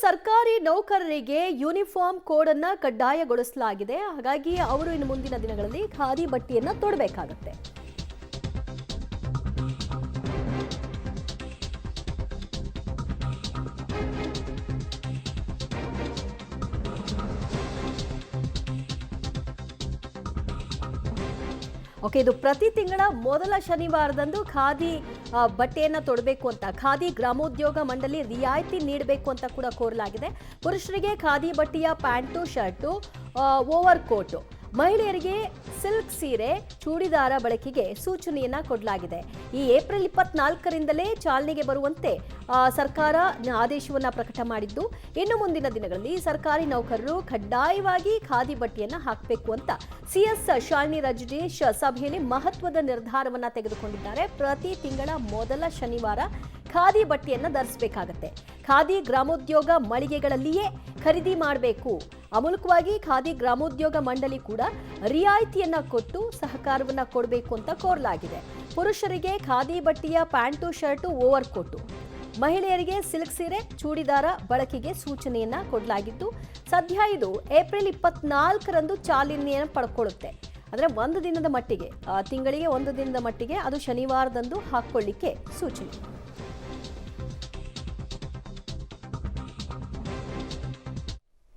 ಸರ್ಕಾರಿ ನೌಕರರಿಗೆ uniform code ಅನ್ನು ಕಡ್ಡಾಯಗೊಳಿಸಲಾಗಿದೆ. ಹಾಗಾಗಿ ಅವರು ಇನ್ನು ಮುಂದಿನ ದಿನಗಳಲ್ಲಿ ಖಾದಿ ಬಟ್ಟೆಯನ್ನು ತೊಡಬೇಕಾಗುತ್ತೆ. ಓಕೆ, ಇದು ಪ್ರತಿ ತಿಂಗಳ ಮೊದಲ ಶನಿವಾರದಂದು ಖಾದಿ ಬಟ್ಟೆಯನ್ನು ತೊಡಬೇಕು ಅಂತ ಖಾದಿ ಗ್ರಾಮೋದ್ಯೋಗ ಮಂಡಳಿ ರಿಯಾಯಿತಿ ನೀಡಬೇಕು ಅಂತ ಕೂಡ ಕೋರಲಾಗಿದೆ. ಪುರುಷರಿಗೆ ಖಾದಿ ಬಟ್ಟೆಯ ಪ್ಯಾಂಟು, ಶರ್ಟು, ಓವರ್ ಕೋಟು, ಮಹಿಳೆಯರಿಗೆ ಸಿಲ್ಕ್ ಸೀರೆ, ಚೂಡಿದಾರ ಬಳಕೆಗೆ ಸೂಚನೆಯನ್ನ ಕೊಡಲಾಗಿದೆ. ಈ ಏಪ್ರಿಲ್ 24ರಿಂದಲೇ ಚಾಲನೆಗೆ ಬರುವಂತೆ ಸರ್ಕಾರ ಆದೇಶವನ್ನ ಪ್ರಕಟ ಮಾಡಿದ್ದು, ಇನ್ನು ಮುಂದಿನ ದಿನಗಳಲ್ಲಿ ಸರ್ಕಾರಿ ನೌಕರರು ಕಡ್ಡಾಯವಾಗಿ ಖಾದಿ ಬಟ್ಟೆಯನ್ನ ಹಾಕಬೇಕು ಅಂತ ಸಿಎಸ್ ಶಾಲಿನಿ ರಜನೀಶ್ ಸಭೆಯಲ್ಲಿ ಮಹತ್ವದ ನಿರ್ಧಾರವನ್ನ ತೆಗೆದುಕೊಂಡಿದ್ದಾರೆ. ಪ್ರತಿ ತಿಂಗಳ ಮೊದಲ ಶನಿವಾರ ಖಾದಿ ಬಟ್ಟೆಯನ್ನ ಧರಿಸಬೇಕಾಗತ್ತೆ. ಖಾದಿ ಗ್ರಾಮೋದ್ಯೋಗ ಮಳಿಗೆಗಳಲ್ಲಿಯೇ ಖರೀದಿ ಮಾಡಬೇಕು. ಅಮೂಲಕವಾಗಿ ಖಾದಿ ಗ್ರಾಮೋದ್ಯೋಗ ಮಂಡಳಿ ಕೂಡ ರಿಯಾಯಿತಿಯನ್ನ ಕೊಟ್ಟು ಸಹಕಾರವನ್ನ ಕೊಡಬೇಕು ಅಂತ ಕೋರಲಾಗಿದೆ. ಪುರುಷರಿಗೆ ಖಾದಿ ಬಟ್ಟೆಯ ಪ್ಯಾಂಟು, ಶರ್ಟು, ಓವರ್ ಕೋಟು, ಮಹಿಳೆಯರಿಗೆ ಸಿಲ್ಕ್ ಸೀರೆ, ಚೂಡಿದಾರ ಬಳಕೆಗೆ ಸೂಚನೆಯನ್ನ ಕೊಡಲಾಗಿದ್ದು, ಸದ್ಯ ಇದು ಏಪ್ರಿಲ್ 24ರಂದು ಚಾಲನೆಯನ್ನು ಪಡ್ಕೊಳ್ಳುತ್ತೆ. ಅಂದರೆ ಒಂದು ದಿನದ ಮಟ್ಟಿಗೆ, ತಿಂಗಳಿಗೆ ಒಂದು ದಿನದ ಮಟ್ಟಿಗೆ, ಅದು ಶನಿವಾರದಂದು ಹಾಕ್ಕೊಳ್ಳಿಕ್ಕೆ ಸೂಚನೆ.